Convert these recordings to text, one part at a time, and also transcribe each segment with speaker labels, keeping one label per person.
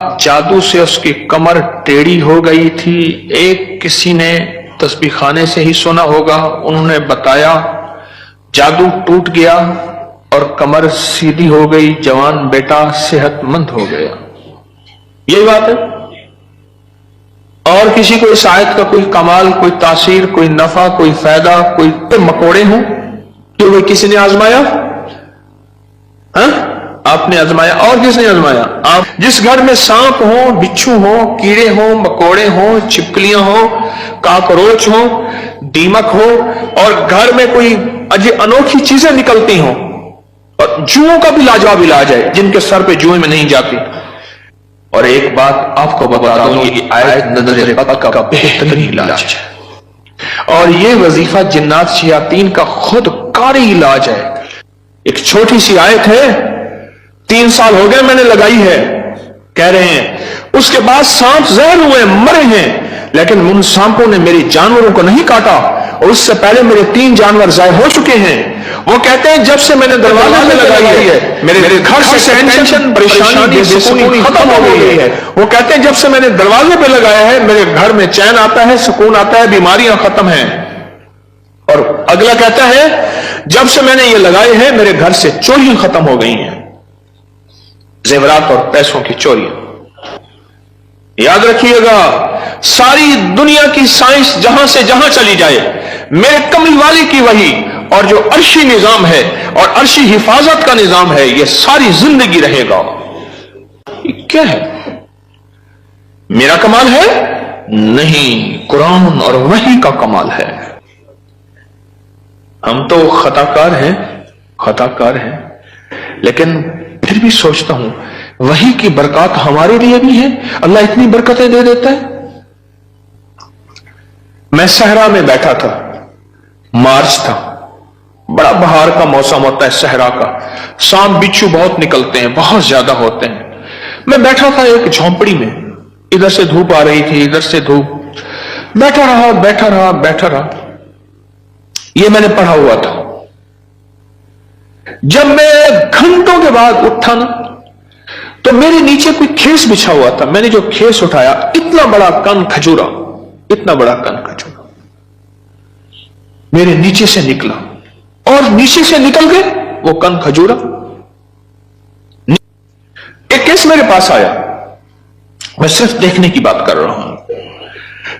Speaker 1: جادو سے اس کی کمر ٹیڑھی ہو گئی تھی. ایک کسی نے تسبیح خانے سے ہی سنا ہوگا, انہوں نے بتایا جادو ٹوٹ گیا اور کمر سیدھی ہو گئی, جوان بیٹا صحت مند ہو گیا. یہی بات ہے. اور کسی کو اس آیت کا کوئی کمال, کوئی تاثیر, کوئی نفع, کوئی فائدہ, کوئی مکوڑے ہوں جو وہ کسی نے آزمایا؟ آپ نے آزمایا. اور کس نے آزمایا؟ آپ. جس گھر میں سانپ ہوں, بچھو ہوں, کیڑے ہوں, مکوڑے ہوں, چھپکلیاں ہوں, کاکروچ ہوں, دیمک ہو, اور گھر میں کوئی انوکھی چیزیں نکلتی ہوں, اور جوؤں کا بھی لاجواب علاج ہے جن کے سر پہ جوئیں میں نہیں جاتی. اور ایک بات آپ کو بتا دوں, یہ آیت نظر بد کا بہترین علاج ہے, اور یہ وظیفہ جنات شیاطین کا خود کاری علاج ہے. ایک چھوٹی سی آیت ہے, 3 سال ہو گئے میں نے لگائی ہے, کہہ رہے ہیں اس کے بعد سانپ زہر ہوئے, مرے ہیں, لیکن ان سانپوں نے میری جانوروں کو نہیں کاٹا, اور اس سے پہلے میرے 3 جانور ضائع ہو چکے ہیں. وہ کہتے ہیں جب سے میں نے دروازے میں لگائی ہے میرے گھر سے ٹینشن, پریشانی, بے سکونی ختم ہو گئی ہے. وہ کہتے ہیں جب سے میں نے دروازے پہ لگایا ہے میرے گھر میں چین آتا ہے, سکون آتا ہے, بیماریاں ختم ہیں. اور اگلا کہتا ہے جب سے میں نے یہ لگائے ہیں میرے گھر سے چوریاں ختم ہو گئی ہیں, زیورات اور پیسوں کی چوریاں. یاد رکھیے گا, ساری دنیا کی سائنس جہاں سے جہاں چلی جائے, میرے کملی والی کی وحی اور جو عرشی نظام ہے اور عرشی حفاظت کا نظام ہے, یہ ساری زندگی رہے گا. یہ کیا ہے؟ میرا کمال ہے؟ نہیں, قرآن اور وحی کا کمال ہے. ہم تو خطا کار ہیں, لیکن پھر بھی سوچتا ہوں وحی کی برکات ہمارے لیے بھی ہیں. اللہ اتنی برکتیں دے دیتا ہے. میں صحرا میں بیٹھا تھا, مارچ تھا, بڑا بہار کا موسم ہوتا ہے صحرا کا, سانپ بچھو بہت نکلتے ہیں, بہت زیادہ ہوتے ہیں. میں بیٹھا تھا ایک جھونپڑی میں, ادھر سے دھوپ آ رہی تھی, ادھر سے دھوپ, بیٹھا رہا. یہ میں نے پڑھا ہوا تھا. جب میں گھنٹوں کے بعد اٹھا نا, تو میرے نیچے کوئی کھیس بچھا ہوا تھا. میں نے جو کھیس اٹھایا, اتنا بڑا کن کھجورا میرے نیچے سے نکلا, اور نیچے سے نکل گئے وہ کن کھجورا. ایک کیس میرے پاس آیا, میں صرف دیکھنے کی بات کر رہا ہوں.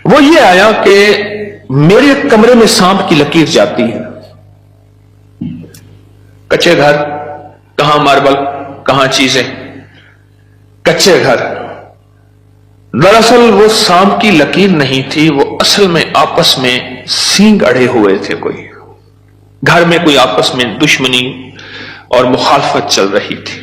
Speaker 1: وہ یہ آیا کہ میرے کمرے میں سانپ کی لکیر جاتی ہے. کچے گھر, کہاں ماربل, کہاں چیزیں, کچے گھر. دراصل وہ سانپ کی لکیر نہیں تھی, وہ اصل میں آپس میں سینگ اڑے ہوئے تھے. کوئی گھر میں کوئی آپس میں دشمنی اور مخالفت چل رہی تھی.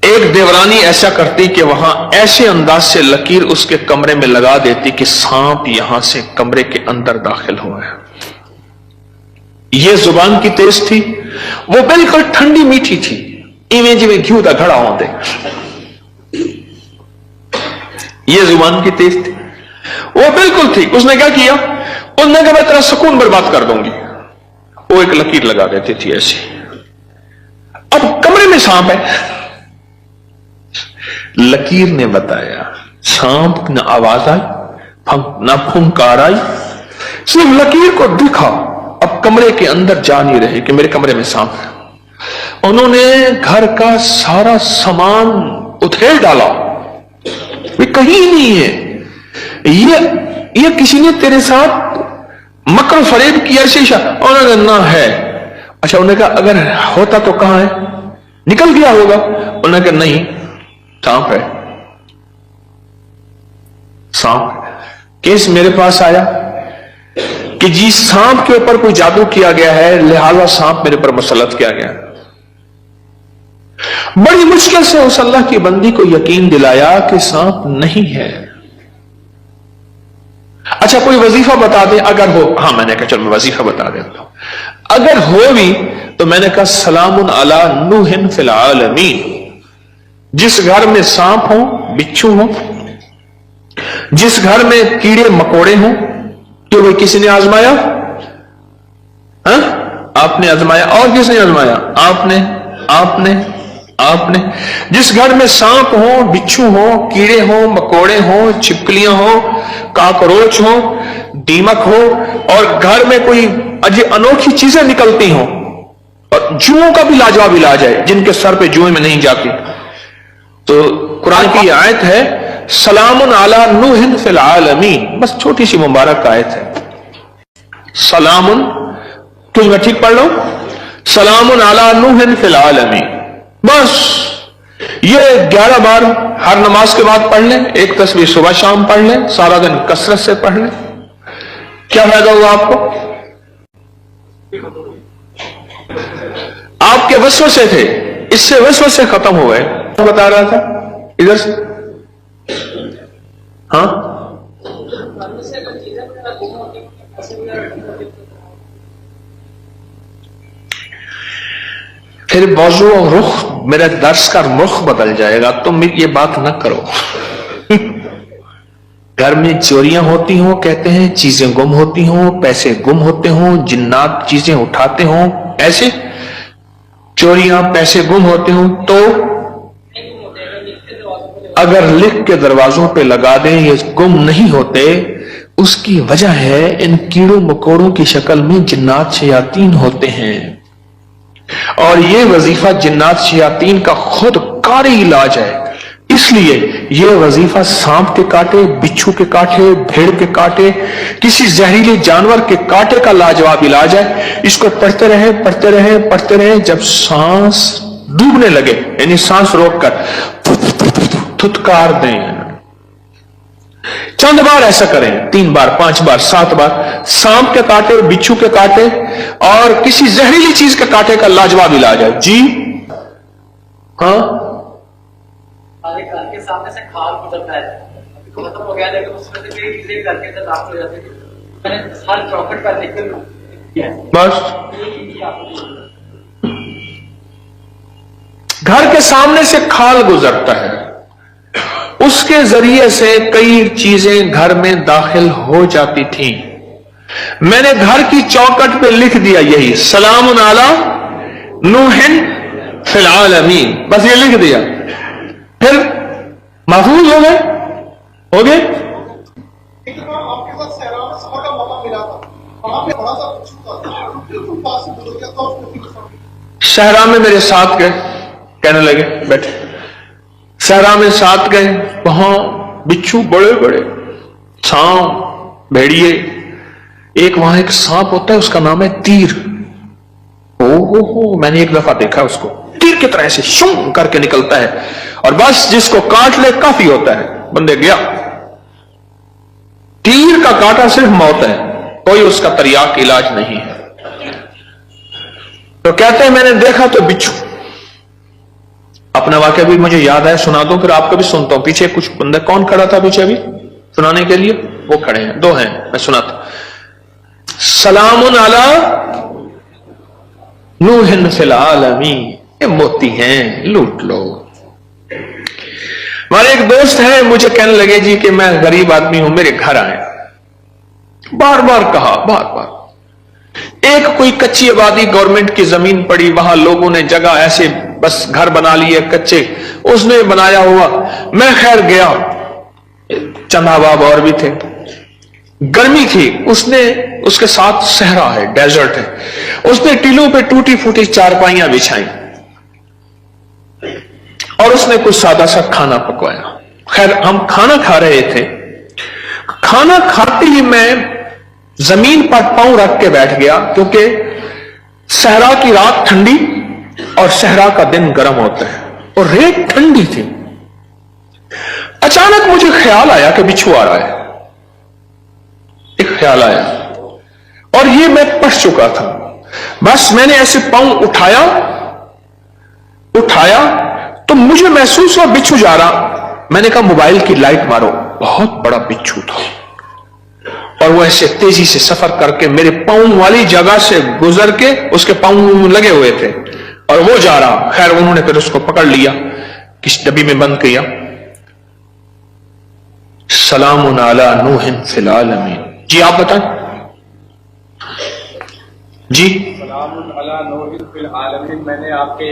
Speaker 1: ایک دیورانی ایسا کرتی کہ وہاں ایسے انداز سے لکیر اس کے کمرے میں لگا دیتی کہ سانپ یہاں سے کمرے کے اندر داخل ہو گیا. یہ زبان کی تیز تھی, وہ بالکل ٹھنڈی میٹھی تھی, ایویں جی گھیو دا گھڑا ہوتے. یہ زبان کی تیز تھی, وہ بالکل تھی. اس نے کیا کیا, اس نے کہا میں تیرا سکون برباد کر دوں گی. وہ ایک لکیر لگا دیتی تھی ایسی. اب کمرے میں سانپ ہے. لکیر نے بتایا, سانپ نہ آواز آئی نہ پھنکار آئی, صرف لکیر کو دکھا. اب کمرے کے اندر جا نہیں رہے کہ میرے کمرے میں سانپ ہے. انہوں نے گھر کا سارا سامان اتھیل ڈالا, کہیں نہیں ہے. یہ کسی نے تیرے ساتھ مکر فریب کیا شیشہ؟ انہوں نے نہ ہے. اچھا, انہوں نے کہا اگر ہوتا تو کہاں ہے, نکل گیا ہوگا. انہوں نے کہا نہیں, سانپ ہے. سانپ کیس میرے پاس آیا کہ جی سانپ کے اوپر کوئی جادو کیا گیا ہے, لہذا سانپ میرے پر مسلط کیا گیا. بڑی مشکل سے اس اللہ کی بندی کو یقین دلایا کہ سانپ نہیں ہے. اچھا کوئی وظیفہ بتا دے اگر ہو. ہاں, میں نے کہا چل میں وظیفہ بتا دیتا ہوں. اگر ہو بھی تو میں نے کہا سلام علی نوح فی العالمین. جس گھر میں سانپ ہوں, بچھو ہوں, جس گھر میں کیڑے مکوڑے ہوں, تو وہ کسی نے آزمایا؟ آپ نے آزمایا. اور کس نے آزمایا؟ آپ نے. آپ نے جس گھر میں سانپ ہو، بچھو ہو، کیڑے ہو، مکوڑے ہو، چھپکلیاں ہو، کاکروچ ہو، دیمک ہو، اور گھر میں کوئی انوکھی چیزیں نکلتی ہوں، اور جوؤں کا بھی لاجواب علاج ہے جن کے سر پہ جوئیں میں نہیں جاتی، تو قرآن کی آیت ہے سلام علی نوح فی العالمین، بس چھوٹی سی مبارک آیت ہے، سلام، کیوں میں ٹھیک پڑھ لوں، سلام علی نوح فی العالمین، بس یہ 11 بار ہر نماز کے بعد پڑھ لیں، ایک تسبیح صبح شام پڑھ لیں، سارا دن کثرت سے پڑھ لیں، کیا فائدہ ہوگا آپ کو؟ آپ کے وسوسے تھے، اس سے وسوسے ختم ہو گئے، بتا رہا تھا ادھر سے، ہاں پھر موضوع اور رخ، میرے درس کا رخ بدل جائے گا، تم یہ بات نہ کرو۔ گھر میں چوریاں ہوتی ہوں، کہتے ہیں چیزیں گم ہوتی ہوں، پیسے گم ہوتے ہوں، جنات چیزیں اٹھاتے ہوں، ایسے چوریاں پیسے گم ہوتے ہوں، تو اگر لکھ کے دروازوں پہ لگا دیں یہ گم نہیں ہوتے، اس کی وجہ ہے ان کیڑوں مکوڑوں کی شکل میں جنات شیاطین ہوتے ہیں، اور یہ وظیفہ جنات شیاطین کا خود کاری علاج ہے، اس لیے یہ وظیفہ سانپ کے کاٹے، بچھو کے کاٹے، بھیڑ کے کاٹے، کسی زہریلے جانور کے کاٹے کا لاجواب علاج ہے، اس کو پڑھتے رہیں پڑھتے رہیں پڑھتے رہیں، جب سانس ڈوبنے لگے یعنی سانس روک کر تھتکار دیں، چند بار ایسا کریں، 3 بار 5 بار 7 بار، سانپ کے کاٹے اور بچھو کے کاٹے اور کسی زہریلی چیز کے کاٹے کا لاجواب علاج ہے۔ جی ہاں،
Speaker 2: ہمارے گھر کے سامنے سے کھال گزرتا ہے، ختم ہو گیا لیکن اس میں سے کئی چیزیں گھر کے اندر داخل ہو جاتی ہیں، میں نے ہر چوکھٹ پر لکھ کر
Speaker 1: بس گھر کے سامنے سے کھال گزرتا ہے، اس کے ذریعے سے کئی چیزیں گھر میں داخل ہو جاتی تھیں، میں نے گھر کی چوکٹ پہ لکھ دیا یہی سلام علی نوح فی العالمین، بس یہ لکھ دیا، پھر محفوظ ہو گئے
Speaker 3: ایک بار آپ کے ساتھ صحرا میں سفر کا موقع ملا تھا، وہاں پہ بڑا سا بچھو تھا، بالکل پاس سے گزر گیا تھا، اس کو
Speaker 1: صحرا میں میرے ساتھ گئے، کہنے لگے بیٹھے، صحرا میں ساتھ گئے، وہاں بچھو بڑے بڑے، سانپ، بھیڑیے، ایک وہاں ایک سانپ ہوتا ہے اس کا نام ہے تیر، میں نے ایک دفعہ دیکھا اس کو، تیر کی طرح ایسے شم کر کے نکلتا ہے، اور بس جس کو کاٹ لے کافی ہوتا ہے، بندے گیا، تیر کا کاٹا صرف موت ہے، کوئی اس کا تریاق علاج نہیں ہے، تو کہتے ہیں میں نے دیکھا تو بچھو، اپنا واقعہ بھی مجھے یاد ہے، سنا دو پھر آپ کا بھی سنتا ہوں، پیچھے کچھ بندہ کون کھڑا تھا پیچھے ابھی سنانے کے لیے، وہ کھڑے ہیں، 2 ہیں، میں سناتا، سلام علی نوح فی العالمین، یہ موتی ہیں، لوٹ لو۔ ہمارے ایک دوست ہیں، مجھے کہنے لگے جی کہ میں غریب آدمی ہوں، میرے گھر آئے، بار بار کہا، بار بار، ایک کوئی کچی آبادی گورنمنٹ کی زمین پڑی، وہاں لوگوں نے جگہ ایسے بس گھر بنا لیے کچے، اس نے بنایا ہوا، میں خیر گیا، چند احباب اور بھی تھے، گرمی تھی، اس نے اس کے ساتھ صحرا ہے، ڈیزرٹ ہے، اس نے ٹیلوں پہ ٹوٹی پھوٹی چارپائیاں بچھائیں، اور اس نے کچھ سادہ سا کھانا پکوایا، خیر ہم کھانا کھا رہے تھے، کھانا کھاتے ہی میں زمین پر پاؤں رکھ کے بیٹھ گیا، کیونکہ صحرا کی رات ٹھنڈی اور صحرا کا دن گرم ہوتا ہے، اور ریت ٹھنڈی تھی، اچانک مجھے خیال آیا کہ بچھو آ رہا ہے، ایک خیال آیا، اور یہ میں پڑھ چکا تھا، بس میں نے ایسے پاؤں اٹھایا تو مجھے محسوس ہوا بچھو جا رہا، میں نے کہا موبائل کی لائٹ مارو، بہت بڑا بچھو تھا، اور وہ ایسے تیزی سے سفر کر کے میرے پاؤں والی جگہ سے گزر کے، اس کے پاؤں لگے ہوئے تھے اور وہ جا رہا، خیر انہوں نے پھر اس کو پکڑ لیا، کس ڈبی میں بند کیا، سلام علی نوح فی العالمین۔ جی آپ بتائیں، جی
Speaker 4: سلام علی نوح فی العالمین، میں نے آپ کے